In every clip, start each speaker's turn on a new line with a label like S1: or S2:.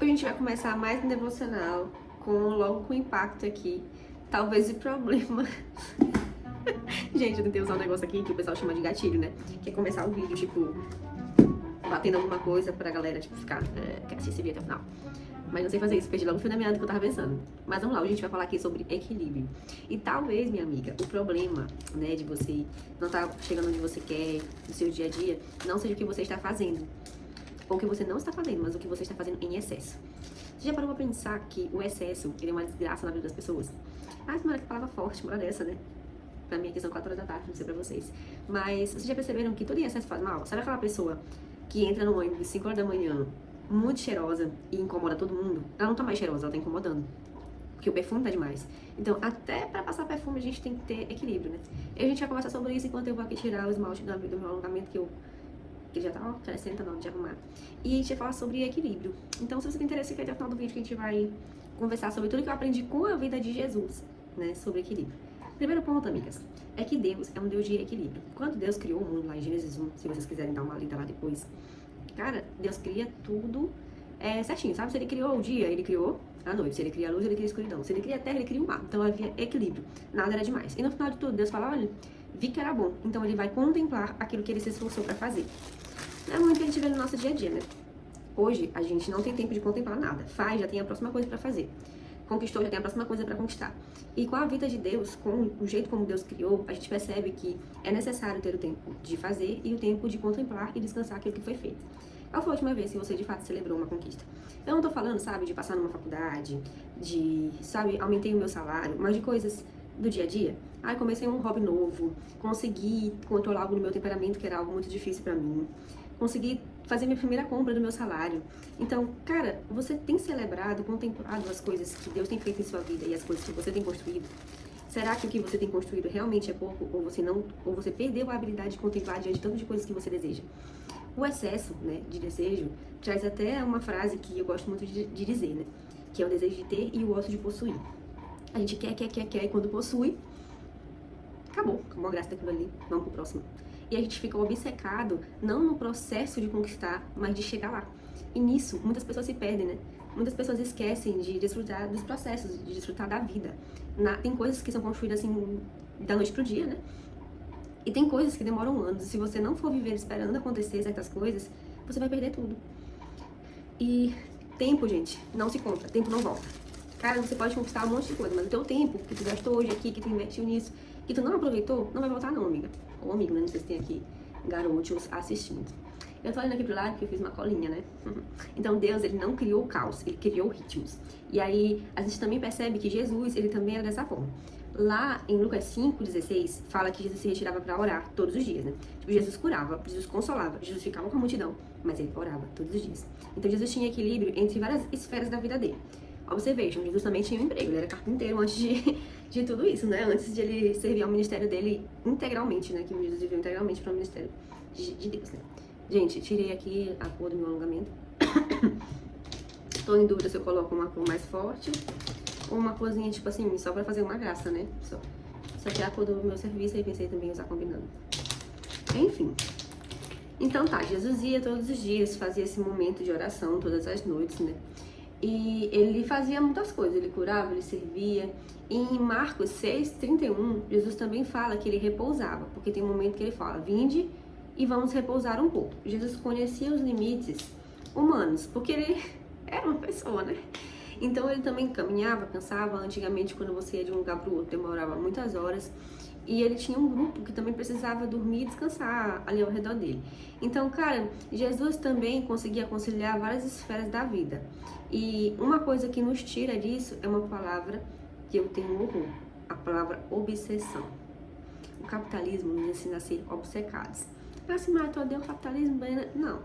S1: a gente vai começar mais um devocional, logo com impacto aqui, talvez de problema. Gente, eu tentei usar um negócio aqui que o pessoal chama de gatilho, né? Que é começar o vídeo, tipo, batendo alguma coisa pra galera, tipo, ficar, quer assistir esse vídeo até o final. Mas não sei fazer isso, perdi logo o fio da meada que eu tava pensando. Mas vamos lá, hoje a gente vai falar aqui sobre equilíbrio. E talvez, minha amiga, o problema, né, de você não estar chegando onde você quer, no seu dia a dia, não seja o que você está fazendo. Ou o que você não está fazendo, mas o que você está fazendo em excesso. Você já parou pra pensar que o excesso, ele é uma desgraça na vida das pessoas? Ah, que palavra forte, uma hora dessa, né? Pra mim aqui são 4 horas da tarde, não sei pra vocês. Mas vocês já perceberam que tudo em excesso faz mal? Sabe aquela pessoa que entra no ônibus às 5 horas da manhã, muito cheirosa e incomoda todo mundo? Ela não tá mais cheirosa, ela tá incomodando. Porque o perfume tá demais. Então, até pra passar perfume, a gente tem que ter equilíbrio, né? E a gente vai conversar sobre isso enquanto eu vou aqui tirar o esmalte do meu alongamento, que já tá, ó, crescendo, não, de arrumar. E a gente vai falar sobre equilíbrio. Então, se você tem interesse, fica até o final do vídeo que a gente vai conversar sobre tudo que eu aprendi com a vida de Jesus, né? Sobre equilíbrio. Primeiro ponto, amigas, é que Deus é um Deus de equilíbrio. Quando Deus criou o mundo lá em Gênesis 1, se vocês quiserem dar uma lida lá depois, cara, Deus cria tudo certinho, sabe? Se ele criou o dia, ele criou a noite. Se ele cria a luz, ele cria a escuridão. Se ele cria a terra, ele cria o mar. Então havia equilíbrio. Nada era demais. E no final de tudo, Deus fala, olha, vi que era bom. Então ele vai contemplar aquilo que ele se esforçou pra fazer. É muito que a gente vê no nosso dia a dia, né? Hoje, a gente não tem tempo de contemplar nada. Faz, já tem a próxima coisa pra fazer. Conquistou, já tem a próxima coisa pra conquistar. E com a vida de Deus, com o jeito como Deus criou, a gente percebe que é necessário ter o tempo de fazer e o tempo de contemplar e descansar aquilo que foi feito. Qual foi a última vez que você de fato celebrou uma conquista? Eu não tô falando, sabe, de passar numa faculdade, sabe, aumentei o meu salário, mas de coisas do dia a dia. Ai, comecei um hobby novo, consegui controlar algo no meu temperamento, que era algo muito difícil pra mim. Consegui fazer minha primeira compra do meu salário. Então, cara, você tem celebrado, contemplado as coisas que Deus tem feito em sua vida e as coisas que você tem construído? Será que o que você tem construído realmente é pouco ou você perdeu a habilidade de contemplar diante de tanto de coisas que você deseja? O excesso, né, de desejo traz até uma frase que eu gosto muito de dizer, né, que é o desejo de ter e o ócio de possuir. A gente quer, e quando possui, acabou a graça daquilo ali, vamos pro próximo. E a gente fica obcecado, não no processo de conquistar, mas de chegar lá. E nisso, muitas pessoas se perdem, né? Muitas pessoas esquecem de desfrutar dos processos, de desfrutar da vida. Tem coisas que são construídas assim, da noite pro dia, né? E tem coisas que demoram anos. Se você não for viver esperando acontecer certas coisas, você vai perder tudo. E tempo, gente, não se compra. Tempo não volta. Cara, você pode conquistar um monte de coisa, mas o teu tempo que tu gastou hoje aqui, que tu investiu nisso, que tu não aproveitou, não vai voltar não, amiga. Ou amigo, né? Não sei se tem aqui garotos assistindo. Eu tô olhando aqui pro lado porque eu fiz uma colinha, né? Então Deus, ele não criou o caos, ele criou ritmos. E aí, a gente também percebe que Jesus, ele também era dessa forma. Lá em Lucas 5,16, fala que Jesus se retirava pra orar todos os dias, né? Tipo, Jesus curava, Jesus consolava, Jesus ficava com a multidão, mas ele orava todos os dias. Então Jesus tinha equilíbrio entre várias esferas da vida dele. Observation, Jesus também tinha um emprego, ele era carpinteiro antes de tudo isso, né? Antes de ele servir ao ministério dele integralmente, né? Que Jesus viveu integralmente para o ministério de Deus, né? Gente, tirei aqui a cor do meu alongamento. Tô em dúvida se eu coloco uma cor mais forte ou uma corzinha, tipo assim, só pra fazer uma graça, né? Só que é a cor do meu serviço e pensei também em usar combinando. Enfim. Então tá, Jesus ia todos os dias, fazia esse momento de oração todas as noites, né? E ele fazia muitas coisas, ele curava, ele servia. E em Marcos 6,31, Jesus também fala que ele repousava, porque tem um momento que ele fala, vinde e vamos repousar um pouco. Jesus conhecia os limites humanos, porque ele era uma pessoa, né? Então ele também caminhava, cansava. Antigamente, quando você ia de um lugar para o outro, demorava muitas horas. E ele tinha um grupo que também precisava dormir e descansar ali ao redor dele. Então, cara, Jesus também conseguia conciliar várias esferas da vida. E uma coisa que nos tira disso é uma palavra que eu tenho horror, a palavra obsessão. O capitalismo nos ensina a ser obcecados. Ah, se matou, deu capitalismo, não,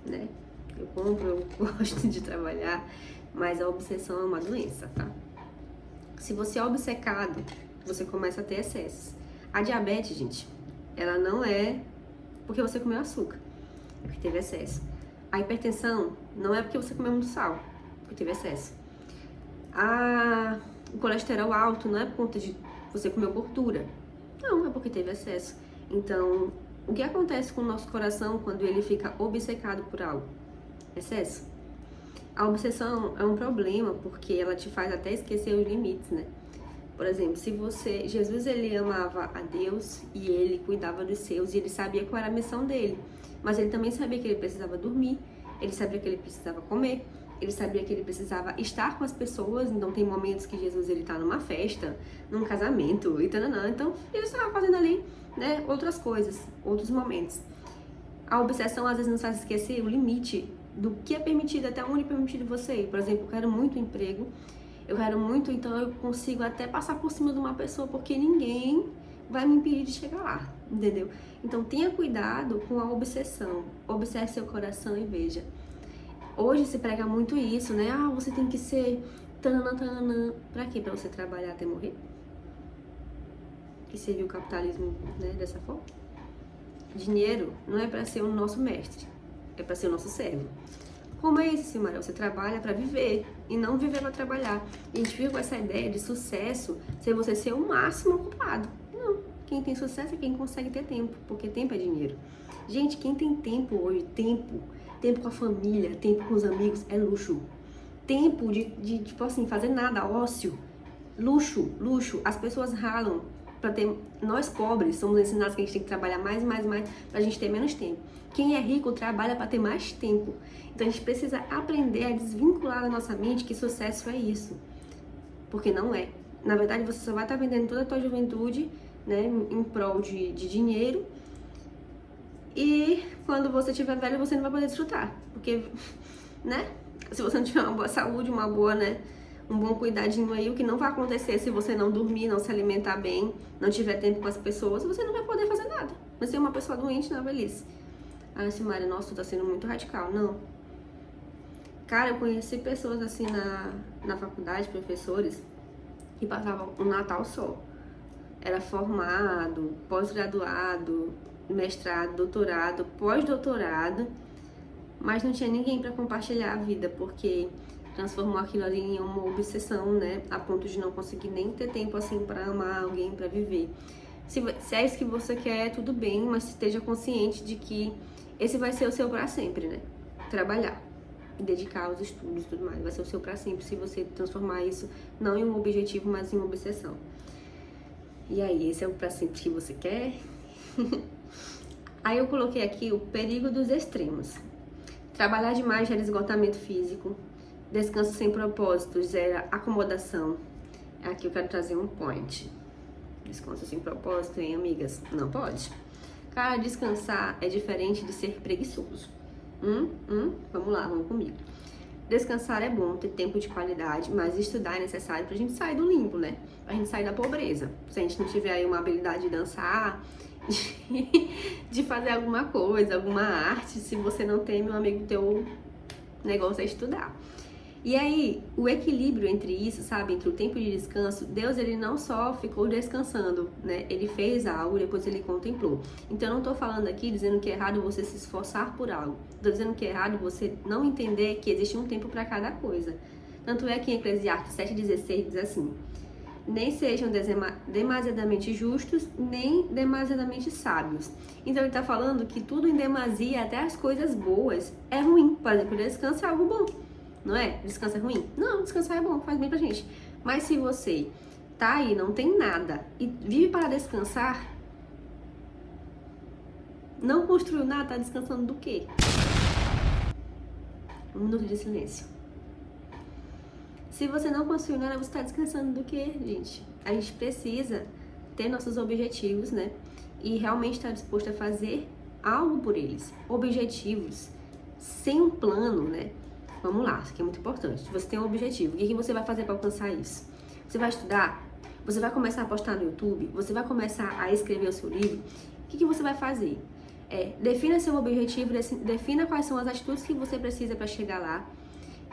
S1: né? Eu compro, eu gosto de trabalhar, mas a obsessão é uma doença, tá? Se você é obcecado, você começa a ter excessos. A diabetes, gente, ela não é porque você comeu açúcar, é porque teve excesso. A hipertensão não é porque você comeu muito sal, porque teve excesso. O colesterol alto não é por conta de você comer gordura, não, é porque teve excesso. Então, o que acontece com o nosso coração quando ele fica obcecado por algo? Excesso. A obsessão é um problema porque ela te faz até esquecer os limites, né? Por exemplo, Jesus ele amava a Deus e ele cuidava dos seus e ele sabia qual era a missão dele. Mas ele também sabia que ele precisava dormir, ele sabia que ele precisava comer, ele sabia que ele precisava estar com as pessoas. Então tem momentos que Jesus ele tá numa festa, num casamento e tananã. Então ele estava fazendo ali, né, outras coisas, outros momentos. A obsessão às vezes nos faz esquecer o limite do que é permitido, até onde é permitido você. Por exemplo, eu quero muito emprego, eu quero muito, então eu consigo até passar por cima de uma pessoa porque ninguém vai me impedir de chegar lá, entendeu? Então tenha cuidado com a obsessão, observe seu coração e veja. Hoje se prega muito isso, né? Ah, você tem que ser tanana, tanana. Pra quê? Pra você trabalhar até morrer? Que você viu o capitalismo, né, dessa forma? Dinheiro não é pra ser o nosso mestre, é pra ser o nosso servo. Como é isso, Silmara? Você trabalha pra viver e não viver pra trabalhar. E a gente vive com essa ideia de sucesso ser você ser o máximo ocupado. Não. Quem tem sucesso é quem consegue ter tempo, porque tempo é dinheiro. Gente, quem tem tempo hoje, tempo com a família, tempo com os amigos, é luxo. Tempo de tipo assim, fazer nada, ócio, luxo. As pessoas ralam pra ter... Nós pobres somos ensinados que a gente tem que trabalhar mais pra gente ter menos tempo. Quem é rico trabalha pra ter mais tempo. Então a gente precisa aprender a desvincular da nossa mente que sucesso é isso. Porque não é. Na verdade, você só vai estar vendendo toda a tua juventude, né, em prol de dinheiro. E quando você estiver velho, você não vai poder desfrutar. Porque, né? Se você não tiver uma boa saúde, uma boa, né? Um bom cuidadinho aí, o que não vai acontecer se você não dormir, não se alimentar bem, não tiver tempo com as pessoas, você não vai poder fazer nada. Vai ser uma pessoa doente na velhice. Ah, Silmara, nossa, tu tá sendo muito radical. Não. Cara, eu conheci pessoas assim na faculdade, professores, que passavam um Natal só. Era formado, pós-graduado, mestrado, doutorado, pós-doutorado, mas não tinha ninguém para compartilhar a vida, porque transformou aquilo ali em uma obsessão, né, a ponto de não conseguir nem ter tempo assim para amar alguém, para viver. Se é isso que você quer, tudo bem, mas esteja consciente de que esse vai ser o seu para sempre, né? Trabalhar, dedicar aos estudos e tudo mais, vai ser o seu para sempre se você transformar isso não em um objetivo, mas em uma obsessão. E aí, esse é o para sempre que você quer? Aí eu coloquei aqui o perigo dos extremos. Trabalhar demais gera esgotamento físico, descanso sem propósito gera acomodação. Aqui eu quero trazer um point. Descanso sem propósito, hein, amigas? Não pode. Cara, descansar é diferente de ser preguiçoso. Vamos lá, vamos comigo. Descansar é bom, ter tempo de qualidade, mas estudar é necessário pra gente sair do limbo, né? Pra gente sair da pobreza. Se a gente não tiver aí uma habilidade de dançar, de fazer alguma coisa, alguma arte, se você não tem, meu amigo, teu negócio é estudar. E aí, o equilíbrio entre isso, sabe, entre o tempo de descanso, Deus, ele não só ficou descansando, né, ele fez algo, depois ele contemplou. Então, eu não tô falando aqui dizendo que é errado você se esforçar por algo, tô dizendo que é errado você não entender que existe um tempo para cada coisa. Tanto é que em Eclesiastes 7,16 diz assim: nem sejam demasiadamente justos, nem demasiadamente sábios. Então ele tá falando que tudo em demasia, até as coisas boas, é ruim. Por exemplo, descanso é algo bom, não é? Descanso é ruim? Não, descansar é bom, faz bem pra gente. Mas se você tá aí, não tem nada, e vive para descansar, não construiu nada, tá descansando do quê? Um minuto de silêncio. Se você não construiu nada, você está descansando do quê, gente? A gente precisa ter nossos objetivos, né? E realmente estar disposto a fazer algo por eles. Objetivos sem um plano, né? Vamos lá, isso aqui é muito importante. Você tem um objetivo, o que você vai fazer para alcançar isso? Você vai estudar? Você vai começar a postar no YouTube? Você vai começar a escrever o seu livro? O que você vai fazer? Defina seu objetivo, defina quais são as atitudes que você precisa para chegar lá.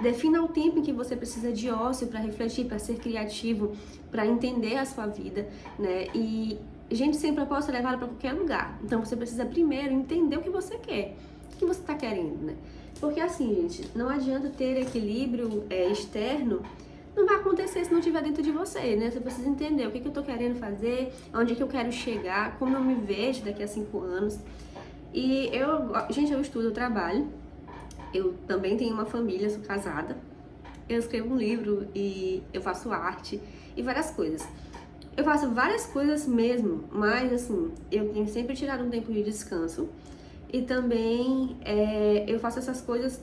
S1: Defina o tempo em que você precisa de ócio para refletir, para ser criativo, para entender a sua vida, né? E gente sem propósito é levada para qualquer lugar. Então você precisa primeiro entender o que você quer, o que você está querendo, né? Porque assim, gente, não adianta ter equilíbrio externo, não vai acontecer se não estiver dentro de você, né? Você precisa entender o que eu tô querendo fazer, onde é que eu quero chegar, como eu me vejo daqui a 5 anos. E gente, eu estudo, eu trabalho. Eu também tenho uma família, sou casada. Eu escrevo um livro e eu faço arte e várias coisas. Eu faço várias coisas mesmo, mas assim, eu tenho sempre tirado um tempo de descanso. E também eu faço essas coisas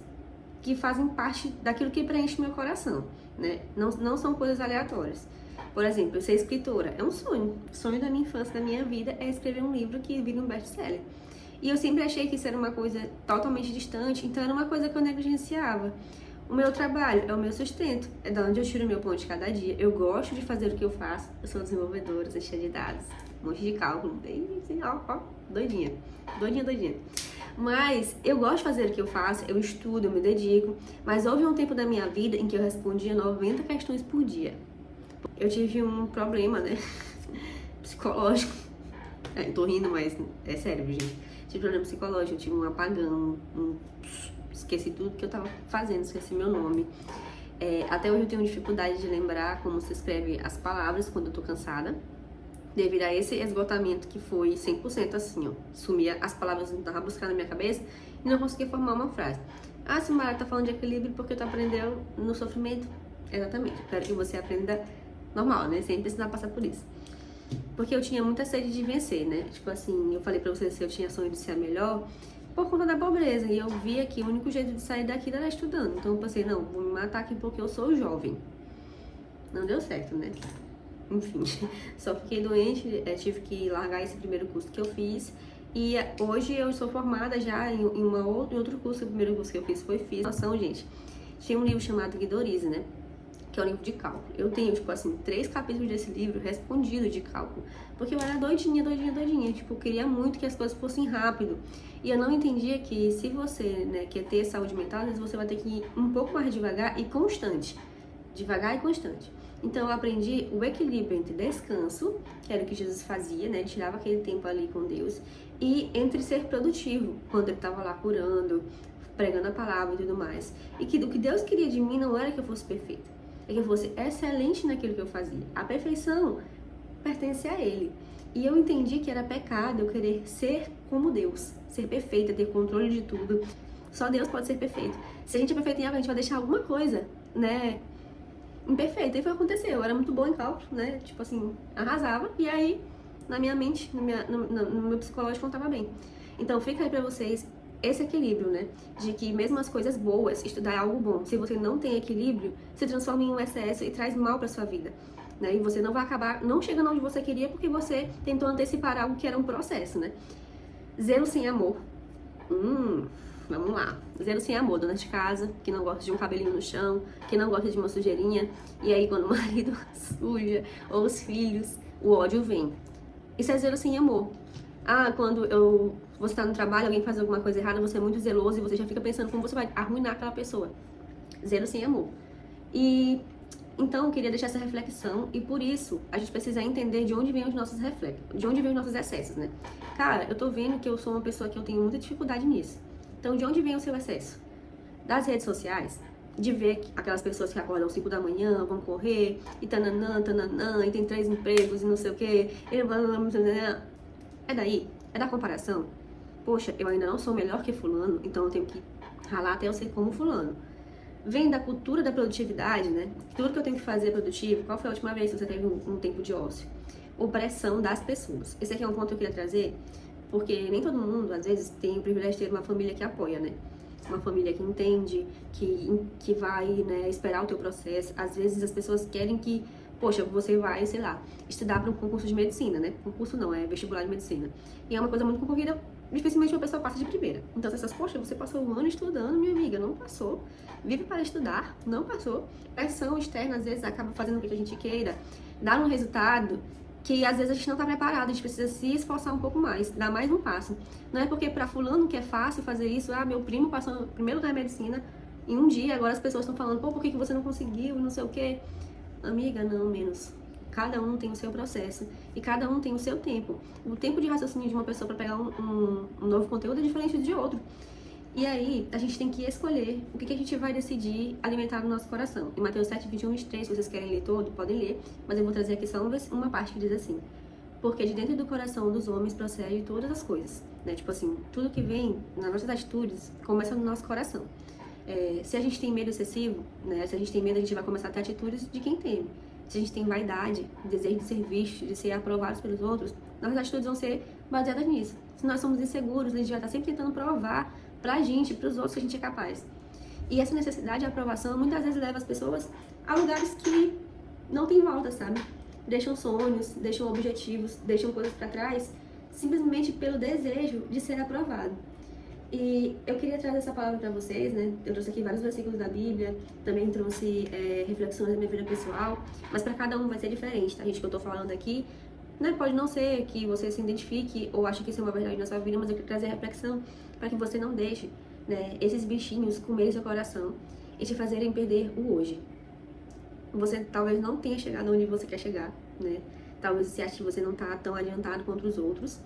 S1: que fazem parte daquilo que preenche meu coração, né? Não são coisas aleatórias. Por exemplo, eu ser escritora é um sonho. O sonho da minha infância, da minha vida, é escrever um livro que vira um best-seller. E eu sempre achei que isso era uma coisa totalmente distante, então era uma coisa que eu negligenciava. O meu trabalho é o meu sustento, é de onde eu tiro o meu pão de cada dia. Eu gosto de fazer o que eu faço, eu sou desenvolvedora, sou cheia de dados, um monte de cálculo, bem assim, ó, doidinha, doidinha, doidinha. Mas eu gosto de fazer o que eu faço, eu estudo, eu me dedico, mas houve um tempo da minha vida em que eu respondia 90 questões por dia. Eu tive um problema, né, psicológico. Tô rindo, mas é sério, gente. Tive problema psicológico, eu tive um apagão, esqueci tudo que eu tava fazendo, esqueci meu nome. Até hoje eu tenho dificuldade de lembrar como se escreve as palavras quando eu tô cansada. Devido a esse esgotamento que foi 100% assim, ó. Sumia as palavras, não tava buscando na minha cabeça e não conseguia formar uma frase. Ah, Simara tá falando de equilíbrio porque tu aprendeu no sofrimento. Exatamente, espero que você aprenda normal, né? Sem precisar passar por isso. Porque eu tinha muita sede de vencer, né? Tipo assim, eu falei pra vocês que eu tinha sonho de ser melhor por conta da pobreza. E eu via que o único jeito de sair daqui era estudando. Então eu pensei, não, vou me matar aqui porque eu sou jovem. Não deu certo, né? Enfim, só fiquei doente, tive que largar esse primeiro curso que eu fiz. E hoje eu sou formada já em outro curso. O primeiro curso que eu fiz foi física. Nossa, gente, tinha um livro chamado Guidorize, né? Que é um livro de cálculo. Eu tenho, tipo assim, 3 capítulos desse livro respondido de cálculo. Porque eu era doidinha. Tipo, eu queria muito que as coisas fossem rápido. E eu não entendia que se você, né, quer ter saúde mental, às vezes você vai ter que ir um pouco mais devagar e constante. Devagar e constante. Então eu aprendi o equilíbrio entre descanso, que era o que Jesus fazia, né? Ele tirava aquele tempo ali com Deus, e entre ser produtivo, quando ele estava lá curando, pregando a palavra e tudo mais. E que o que Deus queria de mim não era que eu fosse perfeita, é que eu fosse excelente naquilo que eu fazia. A perfeição pertence a Ele. E eu entendi que era pecado eu querer ser como Deus, ser perfeita, ter controle de tudo. Só Deus pode ser perfeito. Se a gente é perfeito em algo, a gente vai deixar alguma coisa, né, imperfeita. E foi o que aconteceu. Eu era muito boa em cálculo, né? Tipo assim, arrasava. E aí, na minha mente, no meu psicológico, não tava bem. Então, fica aí pra vocês esse equilíbrio, né? De que mesmo as coisas boas, estudar é algo bom. Se você não tem equilíbrio, se transforma em um excesso e traz mal pra sua vida, né? E você não vai acabar não chegando onde você queria porque você tentou antecipar algo que era um processo, né? Zelo sem amor. Vamos lá. Zero sem amor, dona de casa, que não gosta de um cabelinho no chão, que não gosta de uma sujeirinha. E aí, quando o marido suja, ou os filhos, o ódio vem. Isso é zero sem amor. Ah, quando você tá no trabalho, alguém faz alguma coisa errada, você é muito zeloso e você já fica pensando como você vai arruinar aquela pessoa. Zero sem amor. E então eu queria deixar essa reflexão e por isso a gente precisa entender de onde vem os nossos reflexos, de onde vem os nossos excessos, né? Cara, eu tô vendo que eu sou uma pessoa que eu tenho muita dificuldade nisso. Então, de onde vem o seu excesso? Das redes sociais, de ver aquelas pessoas que acordam 5 da manhã, vão correr, e tananã, tananã, e tem 3 empregos, e não sei o quê. É daí? É da comparação? Poxa, eu ainda não sou melhor que fulano, então eu tenho que ralar até eu ser como fulano. Vem da cultura da produtividade, né? Tudo que eu tenho que fazer é produtivo. Qual foi a última vez que você teve um tempo de ócio? Opressão das pessoas. Esse aqui é um ponto que eu queria trazer, porque nem todo mundo, às vezes, tem o privilégio de ter uma família que apoia, né? Uma família que entende, que vai, né, esperar o teu processo. Às vezes as pessoas querem que, poxa, você vai, sei lá, estudar para um concurso de medicina, né? Concurso não, é vestibular de medicina. E é uma coisa muito concorrida, dificilmente uma pessoa passa de primeira. Então, você poxa, você passou um ano estudando, minha amiga, não passou. Vive para estudar, não passou. Pressão externa, às vezes, acaba fazendo o que a gente queira, dar um resultado que às vezes a gente não tá preparado, a gente precisa se esforçar um pouco mais, dar mais um passo. Não é porque pra fulano que é fácil fazer isso, meu primo passou no primeiro lugar em medicina em um dia, agora as pessoas estão falando, pô, por que você não conseguiu, não sei o quê. Amiga, não, menos. Cada um tem o seu processo e cada um tem o seu tempo. O tempo de raciocínio de uma pessoa para pegar um novo conteúdo é diferente de outro. E aí, a gente tem que escolher o que a gente vai decidir alimentar no nosso coração. Em Mateus 7, 21 e 23, se vocês querem ler todo, podem ler, mas eu vou trazer aqui só uma parte que diz assim: porque de dentro do coração dos homens procede todas as coisas, né? Tipo assim, tudo que vem nas nossas atitudes começa no nosso coração. Se a gente tem medo excessivo, né? Se a gente tem medo, a gente vai começar a ter atitudes de quem teme. Se a gente tem vaidade, desejo de ser visto, de ser aprovados pelos outros, nossas atitudes vão ser baseadas nisso. Se nós somos inseguros, a gente vai estar sempre tentando provar pra gente, pros outros, que a gente é capaz. E essa necessidade de aprovação muitas vezes leva as pessoas a lugares que não tem volta, sabe? Deixam sonhos, deixam objetivos, deixam coisas pra trás, simplesmente pelo desejo de ser aprovado. E eu queria trazer essa palavra para vocês, né? Eu trouxe aqui vários versículos da Bíblia, também trouxe reflexões da minha vida pessoal, mas para cada um vai ser diferente, tá, gente? Que eu tô falando aqui, né? Pode não ser que você se identifique ou ache que isso é uma verdade na sua vida, mas eu quero trazer a reflexão para que você não deixe, né, esses bichinhos comerem seu coração e te fazerem perder o hoje. Você talvez não tenha chegado onde você quer chegar, né? Talvez você ache que você não tá tão adiantado quanto os outros,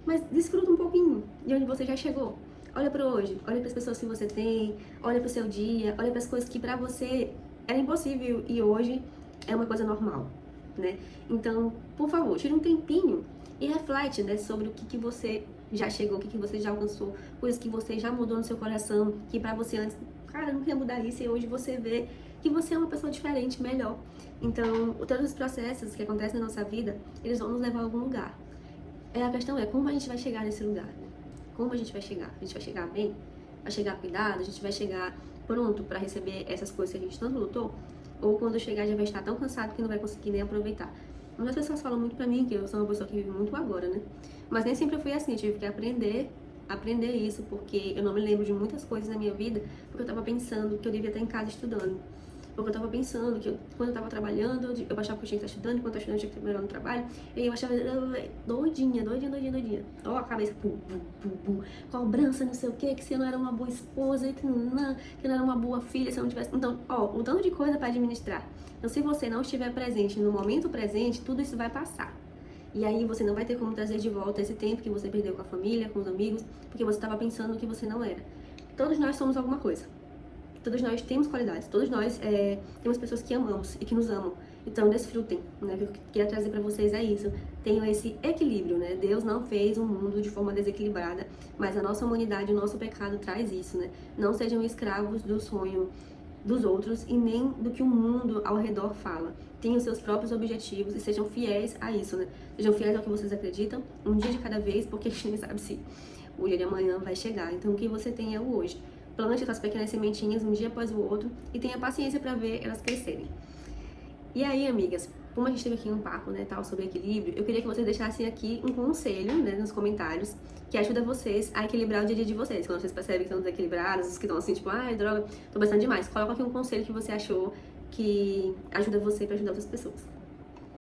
S1: mas desfruta um pouquinho de onde você já chegou. Olha para hoje, olha para as pessoas que você tem, olha para o seu dia, olha para as coisas que para você era impossível e hoje é uma coisa normal, né? Então, por favor, tira um tempinho e reflete, né, sobre o que você já chegou, o que você já alcançou, coisas que você já mudou no seu coração, que para você antes, cara, eu não queria mudar isso, e hoje você vê que você é uma pessoa diferente, melhor. Então, todos os processos que acontecem na nossa vida, eles vão nos levar a algum lugar. A questão é como a gente vai chegar nesse lugar. Como a gente vai chegar? A gente vai chegar bem? Vai chegar cuidado? A gente vai chegar pronto para receber essas coisas que a gente tanto lutou? Ou quando chegar já vai estar tão cansado que não vai conseguir nem aproveitar? Muitas pessoas falam muito pra mim que eu sou uma pessoa que vive muito agora, né? Mas nem sempre eu fui assim, eu tive que aprender isso, porque eu não me lembro de muitas coisas na minha vida, porque eu tava pensando que eu devia estar em casa estudando. Porque eu tava pensando que quando eu tava trabalhando, eu achava que eu tinha que estar estudando, enquanto eu estudando eu tinha que estar melhor no trabalho, e aí eu achava doidinha. Ó, a cabeça, cobrança, não sei o que você não era uma boa esposa, que não era uma boa filha, se eu não tivesse... Então, ó, o tanto de coisa para administrar. Então, se você não estiver presente no momento presente, tudo isso vai passar. E aí você não vai ter como trazer de volta esse tempo que você perdeu com a família, com os amigos, porque você estava pensando que você não era. Todos nós somos alguma coisa. Todos nós temos qualidades, todos nós temos pessoas que amamos e que nos amam. Então, desfrutem, né? O que eu queria trazer pra vocês é isso. Tenham esse equilíbrio, né? Deus não fez um mundo de forma desequilibrada, mas a nossa humanidade, o nosso pecado traz isso, né? Não sejam escravos do sonho dos outros e nem do que o mundo ao redor fala. Tenham seus próprios objetivos e sejam fiéis a isso, né? Sejam fiéis ao que vocês acreditam, um dia de cada vez, porque a gente nem sabe se o dia de amanhã vai chegar. Então, o que você tem é o hoje. Plante essas pequenas sementinhas um dia após o outro e tenha paciência para ver elas crescerem. E aí, amigas, como a gente teve aqui um papo, né, tal, sobre equilíbrio, eu queria que vocês deixassem aqui um conselho, né, nos comentários, que ajuda vocês a equilibrar o dia a dia de vocês. Quando vocês percebem que estão desequilibrados, os que estão assim, tipo, ai, droga, tô pensando demais. Coloca aqui um conselho que você achou que ajuda você para ajudar outras pessoas.